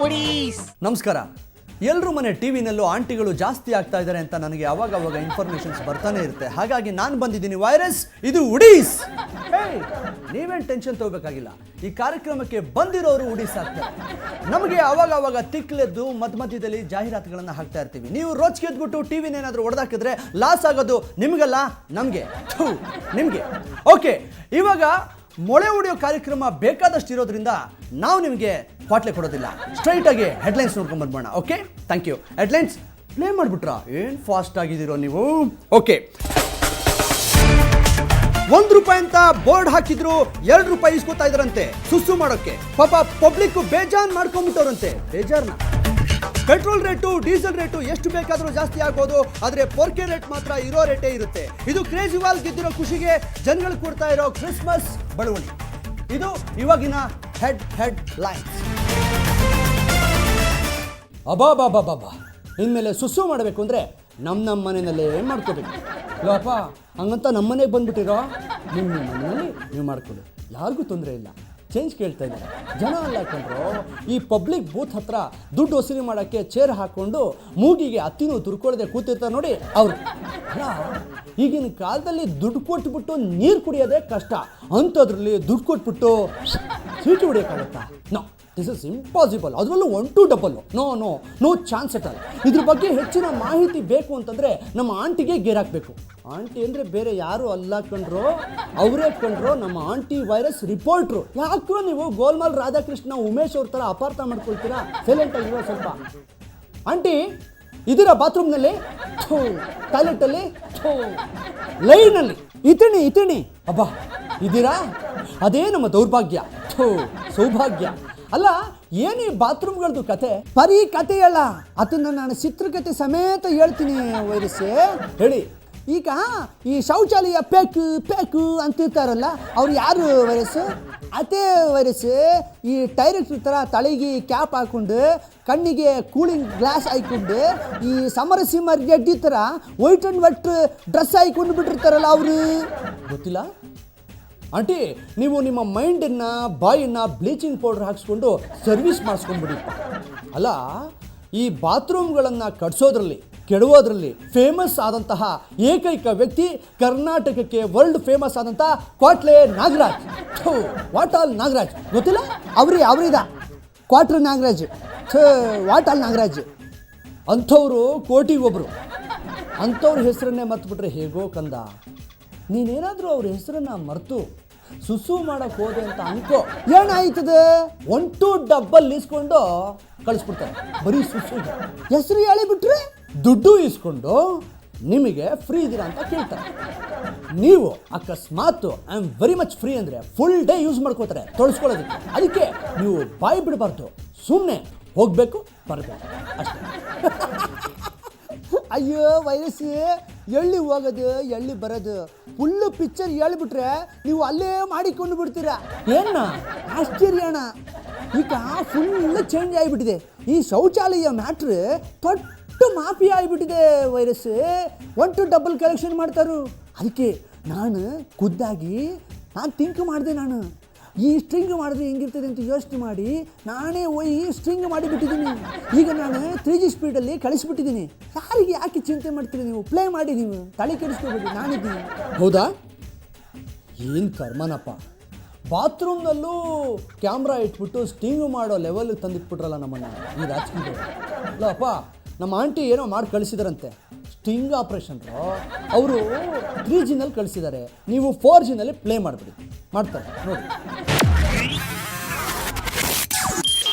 ಒಡೀಸ್. ನಮಸ್ಕಾರ. ಎಲ್ಲರೂ ಮನೆ ಟಿವಿನಲ್ಲೂ ಆಂಟಿಗಳು ಜಾಸ್ತಿ ಆಗ್ತಾ ಇದ್ದಾರೆ ಅಂತ ನನಗೆ ಅವಾಗ ಇನ್ಫಾರ್ಮೇಷನ್ಸ್ ಬರ್ತಾನೆ ಇರುತ್ತೆ. ಹಾಗಾಗಿ ನಾನು ಬಂದಿದ್ದೀನಿ ವೈರಸ್, ಇದು ಉಡೀಸ್. ನೀವೇನು ಟೆನ್ಷನ್ ತಗೋಬೇಕಾಗಿಲ್ಲ. ಈ ಕಾರ್ಯಕ್ರಮಕ್ಕೆ ಬಂದಿರೋರು ಉಡೀಸ್ ಆಗ್ತಾರೆ. ನಮಗೆ ಅವಾಗ ತಿಕ್ಲೆದ್ದು ಮಧ್ಯದಲ್ಲಿ ಜಾಹೀರಾತುಗಳನ್ನು ಹಾಕ್ತಾ ಇರ್ತೀವಿ. ನೀವು ರೋಚಿಗೆ ಎದ್ಬಿಟ್ಟು ಟಿವಿನ ಏನಾದರೂ ಹೊಡೆದಾಕಿದ್ರೆ ಲಾಸ್ ಆಗೋದು ನಿಮಗಲ್ಲ, ನಮಗೆ, ನಿಮಗೆ. ಓಕೆ, ಇವಾಗ ಮೊಳೆ ಹೊಡೆಯೋ ಕಾರ್ಯಕ್ರಮ ಬೇಕಾದಷ್ಟು ಇರೋದ್ರಿಂದ ನಾವು ನಿಮಗೆ ಕ್ವಾಟ್ಲೆ ಕೊಡೋದಿಲ್ಲ. ಸ್ಟ್ರೈಟ್ ಆಗಿ ಹೆಡ್ಲೈನ್ಸ್ ನೋಡ್ಕೊಂಡು ಬಂದ್ಬೋಣ. Okay, thank you. Headlines play ಮಾಡಿಬಿಟ್ರಾ? ಏನು ಫಾಸ್ಟ್ ಆಗಿದ್ದೀರೋ ನೀವು. ಓಕೆ, ₹1 ಅಂತ ಬೋರ್ಡ್ ಹಾಕಿದ್ರು, ₹2 ಇಸ್ಕೊತಾ ಇದ್ರಂತೆ ಸುಸ್ಸು ಮಾಡೋಕ್ಕೆ. ಪಾಪ ಪಬ್ಲಿಕ್ ಬೇಜಾನ್ ಮಾಡ್ಕೊಂಡ್ಬಿಟ್ಟವ್ರಂತೆ. ಬೇಜಾರ್ನ ಪೆಟ್ರೋಲ್ ರೇಟು, ಡೀಸೆಲ್ ರೇಟು ಎಷ್ಟು ಬೇಕಾದರೂ ಜಾಸ್ತಿ ಆಗ್ಬೋದು, ಆದರೆ ಪೊರ್ಕೆ ರೇಟ್ ಮಾತ್ರ ಇರೋ ರೇಟೇ ಇರುತ್ತೆ. ಇದು ಕ್ರೇಜಿವಾಲ್ ಗೆದ್ದಿರೋ ಖುಷಿಗೆ ಜನಗಳು ಕೊಡ್ತಾ ಇರೋ ಕ್ರಿಸ್ಮಸ್ ಬಳುವಳಿ. ಇದು ಇವಾಗಿನ ಹೆಡ್ ಲೈನ್ಸ್. ಅಬಾಬಾಬಾಬಾ, ಇನ್ಮೇಲೆ ಸುಸ್ಸು ಮಾಡಬೇಕು ಅಂದರೆ ನಮ್ಮ ಮನೆಯಲ್ಲೇ ಮಾಡ್ಕೋಬೇಕು. ಅಪ್ಪ ಹಂಗಂತ ನಮ್ಮ ಮನೆಗೆ ಬಂದ್ಬಿಟ್ಟಿರೋ, ನಿಮ್ಮ ಮನೆಯಲ್ಲಿ ನೀವು ಮಾಡ್ಕೊಳ್ಳಿ, ಯಾರಿಗೂ ತೊಂದರೆ ಇಲ್ಲ. ಚೇಂಜ್ ಕೇಳ್ತಾ ಇದ್ದಾರೆ ಜನ. ಅಲ್ಲ ಕಂಡ್ರು, ಈ ಪಬ್ಲಿಕ್ ಬೂತ್ ಹತ್ರ ದುಡ್ಡು ವಸೂಲಿ ಮಾಡೋಕ್ಕೆ ಚೇರ್ ಹಾಕ್ಕೊಂಡು ಮೂಗಿಗೆ ಹತ್ತಿನೂ ತುರ್ಕೊಳ್ಳದೆ ಕೂತಿರ್ತಾರೆ ನೋಡಿ ಅವರು. ಅಲ್ಲ, ಈಗಿನ ಕಾಲದಲ್ಲಿ ದುಡ್ಡು ಕೊಟ್ಬಿಟ್ಟು ನೀರು ಕುಡಿಯೋದೇ ಕಷ್ಟ, ಅಂಥದ್ರಲ್ಲಿ ದುಡ್ಡು ಕೊಟ್ಬಿಟ್ಟು ಸೀಟು ಹೊಡಿಯೋಕ್ಕಾಗತ್ತಾ? No, this is impossible. ಅದರಲ್ಲೂ 1 to 2. No chance at all. ಇದ್ರ ಬಗ್ಗೆ ಹೆಚ್ಚಿನ ಮಾಹಿತಿ ಬೇಕು ಅಂತಂದರೆ ನಮ್ಮ ಆಂಟಿಗೆ ಗೇರ್ ಹಾಕಬೇಕು. ಆಂಟಿ ಅಂದರೆ ಬೇರೆ ಯಾರು ಅಲ್ಲ ಕಂಡ್ರು, ಅವರೇ ಕಂಡ್ರು ನಮ್ಮ ಆಂಟಿ ವೈರಸ್ ರಿಪೋರ್ಟ್ರು. ಯಾಕೋ ನೀವು ಗೋಲ್ಮಾಲ್ ರಾಧಾಕೃಷ್ಣ ಉಮೇಶ್ ಅವ್ರ ಥರ ಅಪಾರ್ಥ ಮಾಡ್ಕೊಳ್ತೀರಾ? ಸೈಲೆಂಟ್ ಆಗಿರೋ ಸ್ವಲ್ಪ. ಆಂಟಿ ಇದೀರಾ ಬಾತ್ರೂಮ್ನಲ್ಲಿ, ಟಾಯ್ಲೆಟಲ್ಲಿ, ಲೈನಲ್ಲಿ, ಇತಿಣಿ ಅಬ್ಬಾ ಇದ್ದೀರಾ? ಅದೇ ನಮ್ಮ ದೌರ್ಭಾಗ್ಯ, ಸೌಭಾಗ್ಯ. ಅಲ್ಲ, ಏನೇ ಬಾತ್ರೂಮ್ಗಳದ್ದು ಕತೆ? ಬರೀ ಕತೆ ಹೇಳ, ಅದನ್ನು ನಾನು ಚಿತ್ರಕಥೆ ಸಮೇತ ಹೇಳ್ತೀನಿ ವೈರಸ್. ಹೇಳಿ. ಈಗ ಈ ಶೌಚಾಲಯ ಪೇಕು ಅಂತಿರ್ತಾರಲ್ಲ, ಅವ್ರು ಯಾರು ವೈರಸ್? ಅದೇ ವೈರಸ್. ಈ ಡೈರೆಕ್ಟ್ರ್ ಥರ ತಲೆಗೆ ಕ್ಯಾಪ್ ಹಾಕ್ಕೊಂಡು, ಕಣ್ಣಿಗೆ ಕೂಲಿಂಗ್ ಗ್ಲಾಸ್ ಹಾಕ್ಕೊಂಡು, ಈ ಸಮರಸಿಂಹ ರೆಡ್ಡಿ ಥರ ವೈಟ್ ಆ್ಯಂಡ್ ವೈಟ್ ಡ್ರೆಸ್ ಹಾಕ್ಕೊಂಡು ಬಿಟ್ಟಿರ್ತಾರಲ್ಲ ಅವರು. ಗೊತ್ತಿಲ್ಲ ಆಂಟಿ, ನೀವು ನಿಮ್ಮ ಮೈಂಡನ್ನು ಬಾಯನ್ನು ಬ್ಲೀಚಿಂಗ್ ಪೌಡರ್ ಹಾಕ್ಸ್ಕೊಂಡು ಸರ್ವಿಸ್ ಮಾಡಿಸ್ಕೊಂಡ್ಬಿಡಿಪ್ಪ. ಅಲ್ಲ, ಈ ಬಾತ್ರೂಮ್ಗಳನ್ನು ಕಟ್ಸೋದ್ರಲ್ಲಿ, ಕೆಡವೋದ್ರಲ್ಲಿ ಫೇಮಸ್ ಆದಂತಹ ಏಕೈಕ ವ್ಯಕ್ತಿ ಕರ್ನಾಟಕಕ್ಕೆ ವರ್ಲ್ಡ್ ಫೇಮಸ್ ಆದಂತಹ ಕ್ವಾಟ್ಲೆ ನಾಗರಾಜ್. ವಾಟ್ ಆಲ್ ನಾಗರಾಜ್ ಗೊತ್ತಿಲ್ಲ? ಅವ್ರಿದ ಕ್ವಾಟ್ಲೆ ನಾಗರಾಜ್, ವಾಟ್ ಆಲ್ ನಾಗರಾಜ್. ಅಂಥವ್ರು ಕೋಟಿಗೊಬ್ಬರು. ಅಂಥವ್ರ ಹೆಸರನ್ನೇ ಮರ್ತುಬಿಟ್ರೆ ಹೇಗೋ ಕಂದ. ನೀನೇನಾದರೂ ಅವ್ರ ಹೆಸರನ್ನು ಮರೆತು ಸುಸು ಮಾಡೋಕ್ಕೆ ಹೋದೆ ಅಂತ ಅನ್ಕೋ, ಏನಾಯ್ತದೆ? 1 to 2 ಇಸ್ಕೊಂಡು ಕಳಿಸ್ಬಿಡ್ತಾರೆ. ಬರೀ ಸುಸುಗೆ ಹೆಸರು ಹೇಳಿಬಿಟ್ರೆ ದುಡ್ಡು ಇಸ್ಕೊಂಡು ನಿಮಗೆ ಫ್ರೀ ಇದ್ದೀರಾ ಅಂತ ಕೇಳ್ತಾರೆ. ನೀವು ಅಕಸ್ಮಾತ್ I am very much free ಅಂದರೆ ಫುಲ್ ಡೇ ಯೂಸ್ ಮಾಡ್ಕೋತಾರೆ ತೊಳಸ್ಕೊಳ್ಳೋದಕ್ಕೆ. ಅದಕ್ಕೆ ನೀವು ಬಾಯಿ ಬಿಡಬಾರ್ದು, ಸುಮ್ಮನೆ ಹೋಗಬೇಕು ಬರಬೇಕು ಅಷ್ಟೇ. ಅಯ್ಯೋ ವೈರಸ್, ಎಳ್ಳಿ ಹೋಗೋದು ಎಳ್ಳಿ ಬರೋದು, ಫುಲ್ಲು ಪಿಕ್ಚರ್ ಹೇಳ್ಬಿಟ್ರೆ ನೀವು ಅಲ್ಲೇ ಮಾಡಿಕೊಂಡು ಬಿಡ್ತೀರಾ. ಏನ ಆಶ್ಚರ್ಯಣ, ಈಗ ಫುಲ್ ಚೇಂಜ್ ಆಗಿಬಿಟ್ಟಿದೆ. ಈ ಶೌಚಾಲಯ ಮ್ಯಾಟ್ರ್ ದೊಡ್ಡ ಮಾಫಿಯಾ ಆಗಿಬಿಟ್ಟಿದೆ ವೈರಸ್. 1 to 2 collection ಮಾಡ್ತಾರು. ಅದಕ್ಕೆ ನಾನು ಖುದ್ದಾಗಿ ಥಿಂಕ್ ಮಾಡಿದೆ. ನಾನು ಈ ಸ್ಟ್ರಿಂಗ್ ಮಾಡಿದ್ರೆ ಹೆಂಗಿರ್ತದೆ ಅಂತ ಯೋಚನೆ ಮಾಡಿ ನಾನೇ ಹೋಗಿ ಸ್ಟ್ರಿಂಗ್ ಮಾಡಿಬಿಟ್ಟಿದ್ದೀನಿ. ಈಗ ನಾನು 3G ಸ್ಪೀಡಲ್ಲಿ ಕಳಿಸ್ಬಿಟ್ಟಿದ್ದೀನಿ. ಯಾರಿಗೆ ಯಾಕೆ ಚಿಂತೆ ಮಾಡ್ತೀರಿ ನೀವು? ಪ್ಲೇ ಮಾಡಿ, ನೀವು ತಲೆ ಕೆಡಿಸ್ಕೊಬೇಡಿ, ನಾನಿದ್ದೀನಿ. ಹೌದಾ? ಏನು ಕರ್ಮನಪ್ಪ. ಬಾತ್ರೂಮ್ನಲ್ಲೂ ಕ್ಯಾಮ್ರಾ ಇಟ್ಬಿಟ್ಟು ಸ್ಟಿಂಗ್ ಮಾಡೋ ಲೆವೆಲ್ಗೆ ತಂದಿಟ್ಬಿಟ್ರಲ್ಲ ನಮ್ಮನ್ನು ಈ ರಾಜಕೀಯ. ಅಲ್ಲಪ್ಪ, ನಮ್ಮ ಆಂಟಿ ಏನೋ ಮಾಡಿ ಕಳಿಸಿದಾರಂತೆ, ಸ್ಟಿಂಗ್ ಆಪ್ರೇಷನ್ರು. ಅವರು 3Gನಲ್ಲಿ ಕಳಿಸಿದ್ದಾರೆ, ನೀವು 4Gನಲ್ಲಿ ಪ್ಲೇ ಮಾಡಿಬಿಡಿ. ಮಾಡ್ತಾರೆ ನೋಡಿ.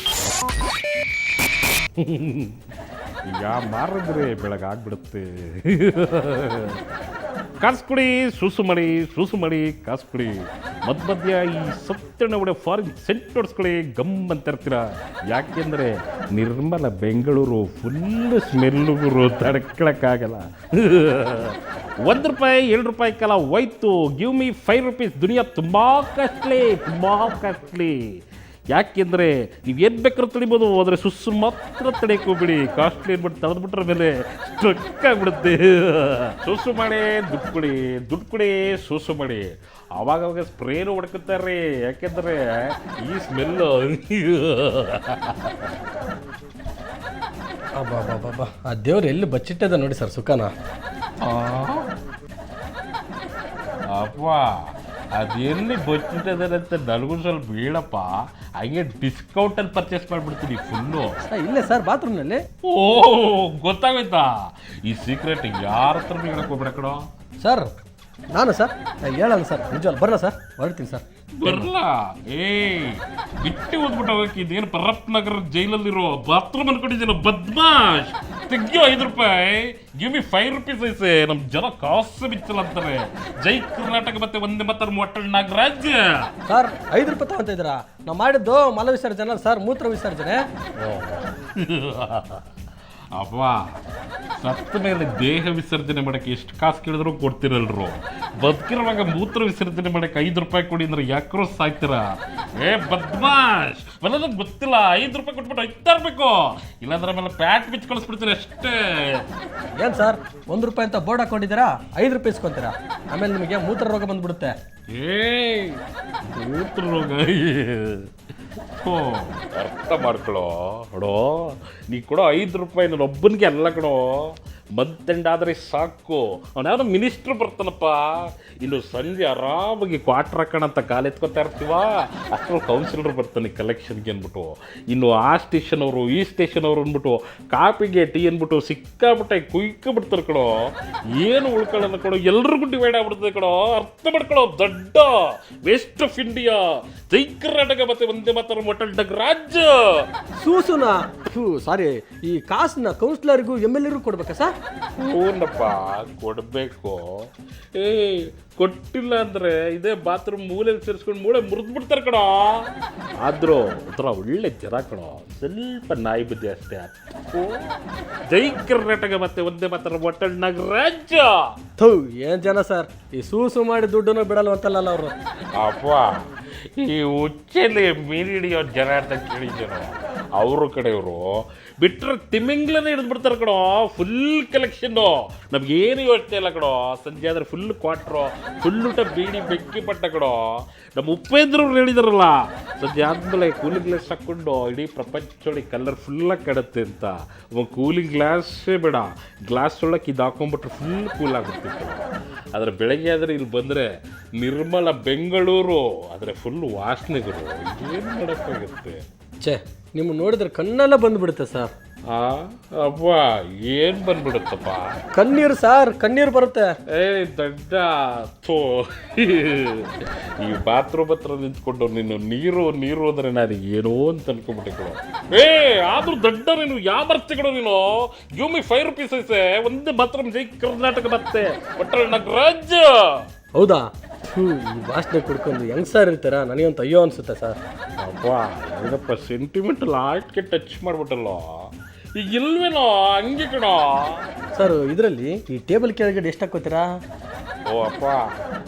ಈಗ ಮಾರಿದ್ರೆ ಬೆಳಗಾಗ್ಬಿಡುತ್ತೆ. ಕಾಸು ಕೊಡಿ, ಸೂಸು ಮಾಡಿ ಕಾಸು ಕೊಡಿ. ಮಧ್ಯ ಈ ಸತ್ತಣ್ಣ ಒಡೆ ಫಾರಿನ್ ಸೆಂಟ್ ಹೊಡ್ಸ್ಕೊಳ್ಳಿ, ಗಮ್ ಅಂತ ಇರ್ತೀರ. ಯಾಕೆಂದರೆ ನಿರ್ಮಲ ಬೆಂಗಳೂರು ಫುಲ್ ಸ್ಮೆಲ್ಲು ತಡ್ಕೊಳಕ್ಕಾಗಲ್ಲ. ₹1 ₹2 ಹೋಯ್ತು. Give me ₹5. ದುನಿಯಾ ತುಂಬ ಕಾಸ್ಟ್ಲಿ. ಯಾಕೆಂದರೆ ನೀವು ಏನು ಬೇಕಾದ್ರೂ ತಡಿಬೋದು, ಆದರೆ ಸುಸ್ಸು ಮಾತ್ರ ತಡೆಯಕ್ಕೆ ಹೋಗ್ಬಿಡಿ. ಕಾಸ್ಟ್ಲಿ ಅಂದ್ಬಿಟ್ಟು ತಡೆದ್ಬಿಟ್ರ ಮೇಲೆ ಸ್ಟ್ರಕ್ ಆಗಿಬಿಡುತ್ತೆ. ಸುಸ್ಸು ಮಾಡಿ ದುಡ್ಡು ಕೊಡಿ ಸುಸ್ಸು ಮಾಡಿ. ಆವಾಗ ಸ್ಪ್ರೇನು ಹೊಡ್ಕೊತಾರೆ, ಯಾಕೆಂದರೆ ಈ ಸ್ಮೆಲ್ಲು ಅಬ್ಬಾ ಆ ದೇವ್ರು ಎಲ್ಲಿ ಬಚ್ಚಿಟ್ಟದ ನೋಡಿ ಸರ್ ಸುಖನ. ಅಪ್ಪ ಅದೆಲ್ಲಿ ಬಚ್ಚಿಟ್ಟದಂತ ನನಗೂ ಸ್ವಲ್ಪ ಹೇಳಪ್ಪ, ಹಂಗೆ ಡಿಸ್ಕೌಂಟಲ್ಲಿ ಪರ್ಚೇಸ್ ಮಾಡಿಬಿಡ್ತೀನಿ ಫುಲ್ಲು. ಇಲ್ಲೇ ಸರ್ ಬಾತ್ರೂಮ್ನಲ್ಲಿ. ಓ ಗೊತ್ತಾಗೋಯ್ತಾ, ಈ ಸೀಕ್ರೆಟ್ ಯಾರ ಹತ್ರ ಹೇಳಕ್ ಹೋಗ್ಬೇಡ ಕಣೋ. ಸರ್ ನಾನು ಸರ್ ಹೇಳಲ್ಲ ಸರ್, ನಿಜವಲ್ಲ ಬರಲ್ಲ ಸರ್, ಹೊರಡ್ತೀನಿ ಸರ್. ಬರಲ್ಲ ಬಿಟ್ಟು ಓದ್ಬಿಟ್ಟು ಹೋಗಕ್ಕೆ. ಇದೇನು ಪರಪ್ ನಗರ ಜೈಲಲ್ಲಿರೋ ಬಾತ್ರೂಮ್ ಅನ್ಕೊಂಡಿದ್ದೀನ ಬದ್ಮಾಶ್. ತೆಗಿಯೋ 5 ರೂಪಾಯಿ, ಗಿವ್ ಮಿ 5 ರೂಪೀಸ್ ಐಸೆ. ನಮ್ ಜನ ಕಾಸು ಬಿಚ್ಚಲ್ಲ ಅಂತಾರೆ. ಜೈ ಕರ್ನಾಟಕ ಮತ್ತೆ ಒಂದೇ ಮಾತ್ರ ಮೊಟ್ಟಲ್ ನಾಗರಾಜ್. ಸರ್ 5 ರೂಪಾಯಿ ತಗೊಂತ ಇದ್ದೀರಾ? ನಾವು ಮಾಡಿದ್ದು ಮಲ ವಿಸರ್ಜನೆ ಸರ್, ಮೂತ್ರ ವಿಸರ್ಜನೆ. ಅಪ್ಪ ಸತ್ತ ಮೇಲೆ ದೇಹ ವಿಸರ್ಜನೆ ಮಾಡಕ್ಕೆ ಎಷ್ಟು ಕಾಸು ಕೇಳಿದ್ರು ಕೊಡ್ತಿರಲ್ರು. ಬದುಕಿರುವಾಗ ಮೂತ್ರ ವಿಸರ್ಜನೆ ಮಾಡಕ್ಕೆ 5 ರೂಪಾಯಿ ಕೊಡಿ ಅಂದ್ರೆ ಯಾಕ್ರೋ ಸಾಯ್ತೀರ? ಬದ್ಮಾಶ್, ನನಗೆ ಗೊತ್ತಿಲ್ಲ. 5 ರೂಪಾಯಿ ಕೊಟ್ಬಿಟ್ಟು ಐತಾ ಇರ್ಬೇಕು, ಇಲ್ಲಾಂದ್ರೆ ಆಮೇಲೆ ಪ್ಯಾಟ್ ಬಿಚ್ಚಿ ಕಳಿಸ್ಬಿಡ್ತೀರಿ ಅಷ್ಟೇ. ಏನು ಸರ್ 1 ರೂಪಾಯಿ ಅಂತ ಬೋರ್ಡ್ ಹಾಕೊಂಡಿದ್ದೀರಾ, 5 ರೂಪಾಯಿ ಇಸ್ಕೊಂತೀರಾ, ಆಮೇಲೆ ನಿಮಗೆ ಮೂತ್ರ ರೋಗ ಬಂದ್ಬಿಡುತ್ತೆ. ಮೂತ್ರ ರೋಗ ಅರ್ಥ ಮಾಡ್ಕೊಳ್ಳೋ. ನೋಡೋ ನೀ ಕೊಡೋ 5 ರೂಪಾಯಿ ನಾನು ಒಬ್ಬನಿಗೆ ಅಲ್ಲ ಕಣೋ, ಮಂತ್ ಎಂಡ್ ಆದರೆ ಸಾಕು. ಅವನು ಯಾವ್ದೋ ಮಿನಿಸ್ಟ್ರು ಬರ್ತಾನಪ್ಪ, ಇನ್ನು ಸಂಜೆ ಆರಾಮಾಗಿ ಕ್ವಾರ್ಟರ್ ಹಾಕೋಣಂತ ಕಾಲೆತ್ಕೊತಾ ಇರ್ತೀವ, ಅಷ್ಟರಲ್ಲಿ ಕೌನ್ಸಿಲರ್ ಬರ್ತಾನೆ ಕಲೆಕ್ಷನ್ಗೆ ಅಂದ್ಬಿಟ್ಟು. ಇನ್ನು ಆ ಸ್ಟೇಷನ್ ಅವರು ಈ ಸ್ಟೇಷನ್ ಅವರು ಅಂದ್ಬಿಟ್ಟು ಕಾಪಿಗೆ ಟೀ ಅಂದ್ಬಿಟ್ಟು ಸಿಕ್ಕಾಬಿಟ್ಟೆ ಕುಯ್ಕೊಬಿಡ್ತಾರೆ ಕಣೋ. ಏನು ಉಳ್ಕೊಳ್ಳೋಣ ಕಣೋ, ಎಲ್ರಿಗೂ ಡಿವೈಡ್ ಆಗ್ಬಿಡ್ತದೆ ಕಣೋ. ಅರ್ಥ ಮಾಡ್ಕೊಳ್ಳೋ. ದೊಡ್ಡ ವೇಸ್ಟ್ ಆಫ್ ಇಂಡಿಯಾ, ಜೈ ಕರ್ನಾಟಕ ಮತ್ತೆ ಒಂದೇ ಮಾತ್ರ ಮೊಟ್ಟಲ್ ನಾಗರಾಜ್. ಸೂಸುನಾ ಸಾರಿ, ಈ ಕಾಸನ್ನ ಕೌನ್ಸಿಲರ್ಗೂ MLA ಕೊಡ್ಬೇಕಾ ಸರ್? ಹೂನಪ್ಪ ಕೊಡಬೇಕು. ಕೊಟ್ಟಿಲ್ಲ ಅಂದ್ರೆ ಇದೇ ಬಾತ್ರೂಮ್ ಮೂಲೆಯಲ್ಲಿ ಸೇರಿಸ್ಕೊಂಡು ಮೂಳೆ ಮುರಿದು ಬಿಡ್ತಾರೆ ಕಣೋ. ಆದ್ರೂ ಒಂಥರ ಒಳ್ಳೆ ಜನ ಕಣೋ, ಸ್ವಲ್ಪ ನಾಯಿ ಬುದ್ಧಿ ಅಷ್ಟೇ. ಜೈ ಕರ್ನಾಟಕ ಮತ್ತೆ ಒಂದೇ ಮಾತ್ರ ಮೊಟ್ಟಲ್ ನಾಗರಾಜ್. ಏನ್ ಜನ ಸರ್, ಈ ಸೂಸು ಮಾಡಿ ದುಡ್ಡನ್ನು ಬಿಡಲ್ವಂತಲ್ಲ ಅವರು. ಅಪ್ಪ ಈ ಹುಚ್ಚಲ್ಲಿ ಮೀನು ಹಿಡಿಯೋ ಜನ ಅಂತ ಕೇಳಿದ್ದೇನೋ, ಅವ್ರ ಕಡೆಯವರು ಬಿಟ್ಟರೆ ತಿಮಿಂಗ್ಲನೇ ಹಿಡಿದು ಬಿಡ್ತಾರೆ ಕಣೋ. ಫುಲ್ ಕಲೆಕ್ಷನ್ನು, ನಮ್ಗೇನು ಯೋಚನೆ ಇಲ್ಲ ಕಣೋ. ಸಂಜೆ ಆದರೆ ಫುಲ್ ಕ್ವಾಟ್ರು, ಫುಲ್ ಊಟ ಬೀಡಿ ಬೆಂಕಿ ಪಟ್ಟ ಕಣೋ. ನಮ್ಮ ಉಪೇಂದ್ರವ್ರು ಹೇಳಿದಾರಲ್ಲ, ಸಂಜೆ ಆದಮೇಲೆ ಕೂಲಿಂಗ್ ಗ್ಲಾಸ್ ಹಾಕ್ಕೊಂಡು ಇಡೀ ಪ್ರಪಂಚದೊಳಗೆ ಕಲರ್ ಫುಲ್ಲಾಗಿ ಕಾಣುತ್ತೆ ಅಂತ. ಕೂಲಿಂಗ್ ಗ್ಲಾಸೇ ಬೇಡ, ಗ್ಲಾಸ್ ಒಳಗೆ ಇದು ಹಾಕೊಂಡ್ಬಿಟ್ರೆ ಫುಲ್ ಕೂಲ್ ಆಗುತ್ತಿತ್ತು. ಆದರೆ ಬೆಳಗ್ಗೆ ಆದರೆ ಇಲ್ಲಿ ಬಂದರೆ ನಿರ್ಮಲ ಬೆಂಗಳೂರು, ಆದರೆ ಫುಲ್ ವಾಸನೆಗಳು. ಏನು ಮಾಡೋಕ್ಕಾಗುತ್ತೆ? ಛೇ, ನಿಮ್ಮ ನೋಡಿದ್ರೆ ಕಣ್ಣೆಲ್ಲ ಬಂದ್ಬಿಡುತ್ತೆ ಸರ್. ಅಪ್ಪ ಏನು ಬಂದ್ಬಿಡುತ್ತಪ್ಪ? ಕಣ್ಣೀರು ಸರ್, ಕಣ್ಣೀರು ಬರುತ್ತೆ. ದಡ್ಡ ಥೋ, ಈ ಬಾತ್ರೂಮ್ ಹತ್ರ ನಿಂತ್ಕೊಂಡು ನೀನು ನೀರು ನೀರು ಅಂದ್ರೆ ನಾನು ಏನೋ ಅಂತ ಅನ್ಕೊಂಡ್ಬಿಟ್ಟೆ ಕಣೋ. ಆದ್ರೂ ದಡ್ಡ ನೀನು ಯಾವ ಬರ್ತಿಗಳು ನೀನು. ಗಿವ್ ಮಿ 5 ರೂಪೀಸ್ ಐಸೆ, ಒಂದೇ ಬಾತ್ರೂಮ್ ಜೈ ಕರ್ನಾಟಕ ಮತ್ತೆ ಮೊಟ್ಟಲ್ ನಾಗರಾಜ್. ಹೌದಾ? ಈ ವಾಸನೆ ಕುಡ್ಕೊಂಡು ಹೆಂಗ್ ಸರ್ ಇರ್ತಾರ? ನನಗಂತ ಅಯ್ಯೋ ಅನ್ಸುತ್ತೆ ಸರ್. ಅಪ್ಪ ಏನಪ್ಪ ಸೆಂಟಿಮೆಂಟಲ್ ಆರ್ಟ್ಗೆ ಟಚ್ ಮಾಡ್ಬಿಟ್ಟಲ್ಲ. ಈಗ ಇಲ್ವೇನೋ ಹಂಗೆ ಕಣೋ. ಸರ್ ಇದರಲ್ಲಿ ಈ ಟೇಬಲ್ ಕೆಳಗಡೆ ಎಷ್ಟು ಹಾಕೋತೀರಾ? ಓ ಅಪ್ಪ,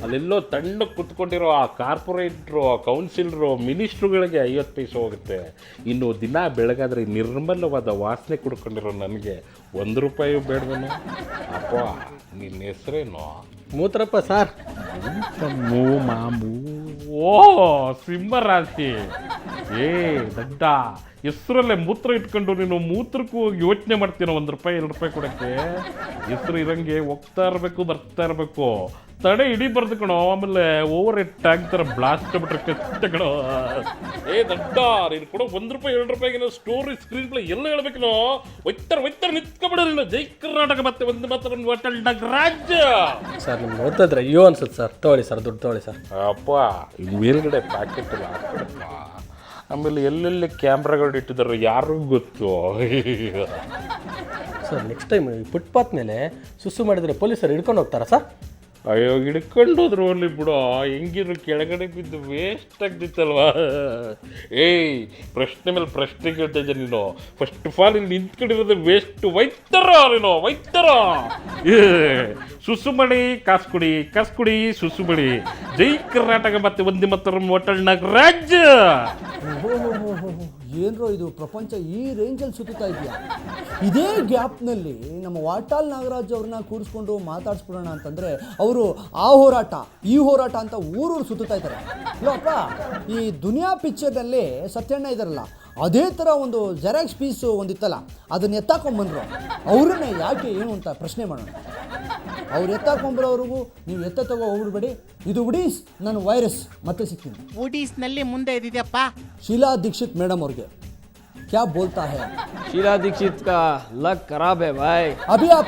ಅಲ್ಲೆಲ್ಲೋ ತಣ್ಣಗೆ ಕುತ್ಕೊಂಡಿರೋ ಆ ಕಾರ್ಪೊರೇಟ್ರು, ಕೌನ್ಸಿಲರು, ಮಿನಿಸ್ಟ್ರುಗಳಿಗೆ 50 ಪೈಸೆ ಹೋಗುತ್ತೆ. ಇನ್ನು ದಿನ ಬೆಳಗಾದ್ರೆ ನಿರ್ಮಲವಾದ ವಾಸನೆ ಕುಡ್ಕೊಂಡಿರೋ ನನಗೆ 1 ರೂಪಾಯಿ ಬೇಡವೇನು? ಅಪ್ಪ ನಿನ್ನ ಹೆಸರೇನು? ಮೂತ್ರಪ್ಪ ಸರ್. ಮಾಮೂ. ಓ ಸಿಂಹರಾಶಿ. ದಡ್ಡ ಹೆಸರಲ್ಲೇ ಮೂತ್ರ ಇಟ್ಕೊಂಡು ನೀನು ಮೂತ್ರಕ್ಕೂ ಹೋಗಿ ಯೋಚನೆ ಮಾಡ್ತೀನೋ 1 ರೂಪಾಯಿ 2 ರೂಪಾಯಿ ಕೊಡೋಕ್ಕೆ. ಹೆಸರು ಇರಂಗೆ ಹೋಗ್ತಾ ಇರಬೇಕು ಬರ್ತಾ ಇರಬೇಕು, ತಡೆ ಇಡೀ ಬರ್ದು ಕಣೋ. ಆಮೇಲೆ ಓವರ್ ಹೆಡ್ ಟ್ಯಾಂಕ್ ಥರ ಬ್ಲಾಸ್ಟ್ ಬಿಟ್ರೆ ಕಷ್ಟ ಕಣೋ. ದಡ್ಡ ನೀನು ಕೊಡೋ 1 ರೂಪಾಯಿ 2 ರೂಪಾಯಿಗೆ ಸ್ಟೋರಿ ಸ್ಕ್ರೀನ್ ಪ್ಲೇ ಎಲ್ಲ ಹೇಳ್ಬೇಕನೋ. ಒಯ್ತಾರ ನಿಂತ್ಕೊಬಿಡ ನೀನು. ಜೈ ಕರ್ನಾಟಕ ಮತ್ತೆ ಒಂದು ಮಾತ್ರ ಮೊಟ್ಟಲ್ ನಾಗರಾಜ್. ಸರ್ ನಿಮ್ಗೆ ನೋಡ್ತಾ ಇದ್ರೆ ಅಯ್ಯೋ ಅನ್ಸುತ್ತೆ ಸರ್. ತಗೊಳ್ಳಿ ಸರ್, ದುಡ್ಡು ತಗೊಳ್ಳಿ ಸರ್. ಅಪ್ಪ ಈಗ ಮೇಲ್ಗಡೆ ಪ್ಯಾಕೆಟ್ ಎಲ್ಲ ಹಾಕ್ಬಿಡಪ್ಪ. ಆಮೇಲೆ ಎಲ್ಲೆಲ್ಲಿ ಕ್ಯಾಮ್ರಾಗಳು ಇಟ್ಟಿದ್ದಾರೆ ಯಾರಿಗೂ ಗೊತ್ತು. ಸರ್ ನೆಕ್ಸ್ಟ್ ಟೈಮ್ ಫುಟ್ಪಾತ್ ಮೇಲೆ ಸುಸ್ಸು ಮಾಡಿದರೆ ಪೊಲೀಸರು ಹಿಡ್ಕೊಂಡು ಹೋಗ್ತಾರಾ ಸರ್? ಅಯ್ಯೋ ಹಿಡ್ಕೊಂಡು ಹೋದ್ರು ಅಲ್ಲಿ ಬಿಡೋ, ಹೆಂಗಿದ್ರು ಕೆಳಗಡೆ ಬಿದ್ದು ವೇಸ್ಟ್ ಆಗ್ತಿತ್ತಲ್ವಾ. ಪ್ರಶ್ನೆ ಮೇಲೆ ಪ್ರಶ್ನೆ ಕೇಳ್ತಾ ಇದ್ದೆ ನೀನು. ಫಸ್ಟ್ ಆಫ್ ಆಲ್ ಇಲ್ಲಿ ನಿಂತ್ಕೊಂಡಿರೋದು ವೇಸ್ಟ್. ಒಯ್ತಾರ ನೀನು ಒಯ್ತಾರ. ಸುಸು ಮಾಡಿ ಕಾಸು ಕುಡಿ ಸುಸು ಮಾಡಿ. ಜೈ ಕರ್ನಾಟಕ ಮತ್ತೆ ಒಂದೇ ಮಾತ್ರ ಮೊಟ್ಟಲ್ ನಾಗರಾಜ್. ಏನರೋ ಇದು ಪ್ರಪಂಚ ಈ ರೇಂಜಲ್ಲಿ ಸುತ್ತಾ ಇದೆಯಾ. ಇದೇ ಗ್ಯಾಪ್ನಲ್ಲಿ ನಮ್ಮ ವಾಟಾಳ್ ನಾಗರಾಜ್ ಅವ್ರನ್ನ ಕೂರಿಸ್ಕೊಂಡು ಮಾತಾಡಿಸ್ಬಿಡೋಣ ಅಂತಂದರೆ ಅವರು ಆ ಹೋರಾಟ ಈ ಹೋರಾಟ ಅಂತ ಊರೂರು ಸುತ್ತಾ ಇದ್ದಾರೆ. ಅಪ್ಪ, ಈ ದುನಿಯಾ ಪಿಕ್ಚರ್ನಲ್ಲಿ ಸತ್ಯಣ್ಣ ಇದ್ದಾರಲ್ಲ, ಅದೇ ಥರ ಒಂದು ಜೆರಾಕ್ಸ್ ಪೀಸು ಒಂದಿತ್ತಲ್ಲ, ಅದನ್ನು ಎತ್ತಾಕೊಂಡ್ಬಂದರು. ಅವ್ರನ್ನೇ ಯಾಕೆ ಏನು ಅಂತ ಪ್ರಶ್ನೆ ಮಾಡೋಣ. ಅವ್ರು ಎತ್ತಾಕೊಂಬರೋವ್ರಿಗೂ ನೀವು ತಗೋ ಹೋಗ್ಬಿಡ್ಬೇಡಿ. ಇದು ಉಡೀಸ್ ನನ್ನ ವೈರಸ್. ಮತ್ತೆ ಸಿಗ್ತೀನಿ. ವುಡೀಸ್ನಲ್ಲಿ ಮುಂದೆ ಇದಿದೆಯಪ್ಪ. शीला दीक्षित मैडम और के क्या बोलता है? शीला दीक्षित का लक खराब है भाई। अभी आप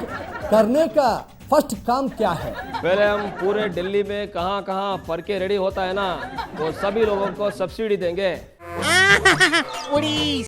करने का फर्स्ट काम क्या है? पहले हम पूरे दिल्ली में कहाँ कहाँ परके रेडी होता है ना, वो सभी लोगों को सब्सिडी देंगे। ವುಡೀಸ್